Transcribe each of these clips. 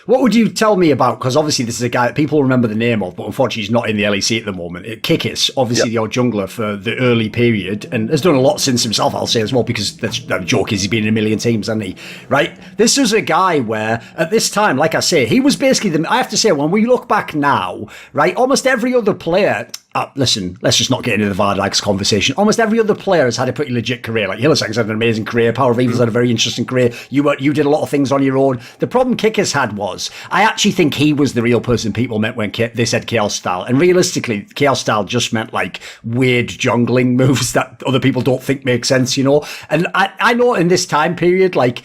What would you tell me about, because obviously this is a guy that people remember the name of, but unfortunately he's not in the LEC at the moment. Kikis, obviously your jungler for the early period, and has done a lot since himself, I'll say as well, because the joke is he's been in a million teams, hasn't he? Right? This was a guy where, at this time, like I say, he was basically I have to say, when we look back now, right, almost every other player... listen, let's just not get into the Vardags conversation. Almost every other player has had a pretty legit career. Like Hillestad's had an amazing career. Power of Evil's had a very interesting career. You did a lot of things on your own. The problem Kikis had was, I actually think he was the real person people meant when they said Chaos Style. And realistically, Chaos Style just meant like weird jungling moves that other people don't think make sense, you know? And I know in this time period, like,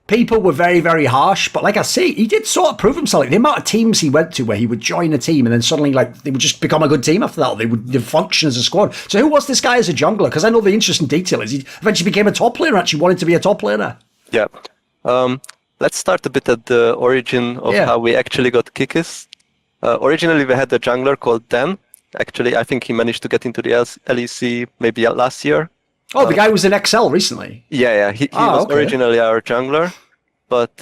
people were very, very harsh, but like I say, he did sort of prove himself. Like, the amount of teams he went to where he would join a team and then suddenly, like, they would just become a good team after that. They'd function as a squad. So who was this guy as a jungler? Because I know the interesting detail is he eventually became a top player and actually wanted to be a top player. Yeah. Let's start a bit at the origin of how we actually got Kikis. Originally, we had a jungler called Dan. Actually, I think he managed to get into the LEC maybe last year. Oh, the guy was in XL recently. Yeah. He was originally our jungler, but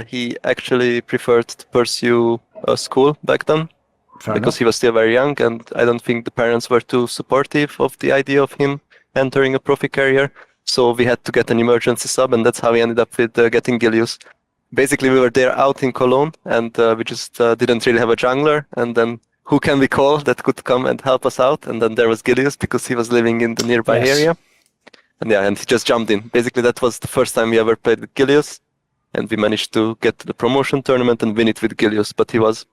he actually preferred to pursue school back then because he was still very young, and I don't think the parents were too supportive of the idea of him entering a profi career. So we had to get an emergency sub, and that's how we ended up with getting Gilius. Basically, we were there out in Cologne, and we just didn't really have a jungler, and then who can we call that could come and help us out? And then there was Gilius because he was living in the nearby area. And he just jumped in. Basically, that was the first time we ever played with Gilius, and we managed to get to the promotion tournament and win it with Gilius, but he was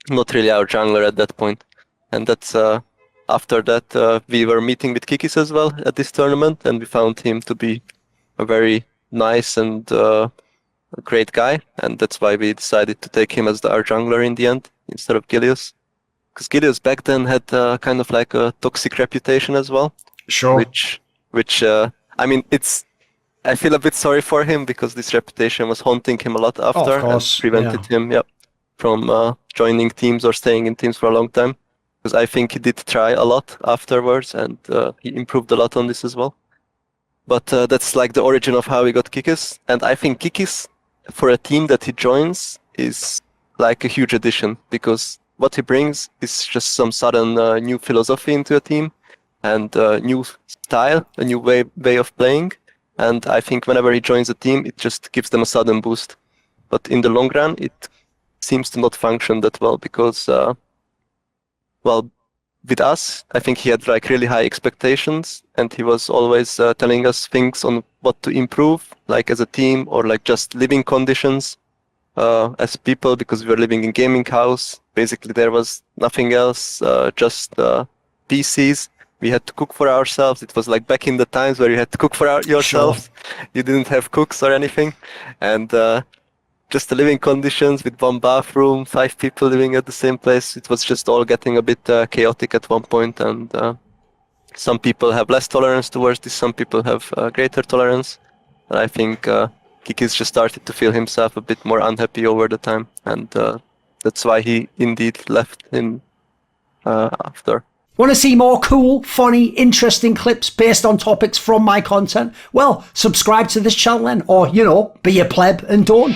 not really our jungler at that point. And that's after that, we were meeting with Kikis as well at this tournament, and we found him to be a very nice and a great guy, and that's why we decided to take him as our jungler in the end, instead of Gilius. Because Gilius back then had kind of like a toxic reputation as well. Sure. Which I mean, I feel a bit sorry for him because this reputation was haunting him a lot after and prevented him from joining teams or staying in teams for a long time. Because I think he did try a lot afterwards, and he improved a lot on this as well. But that's like the origin of how we got Kikis. And I think Kikis, for a team that he joins, is like a huge addition, because what he brings is just some sudden new philosophy into a team, and a new style, a new way of playing. And I think whenever he joins a team, it just gives them a sudden boost. But in the long run, it seems to not function that well, because, with us, I think he had like really high expectations, and he was always telling us things on what to improve, like as a team, or like just living conditions as people, because we were living in gaming house. Basically, there was nothing else, just PCs. We had to cook for ourselves. It was like back in the times where you had to cook for yourselves. Sure. You didn't have cooks or anything. And just the living conditions with one bathroom, 5 people living at the same place. It was just all getting a bit chaotic at one point. And some people have less tolerance towards this. Some people have greater tolerance. And I think Kikis just started to feel himself a bit more unhappy over the time. And that's why he indeed left him after. Want to see more cool, funny, interesting clips based on topics from my content? Well, subscribe to this channel then, or, be a pleb and don't.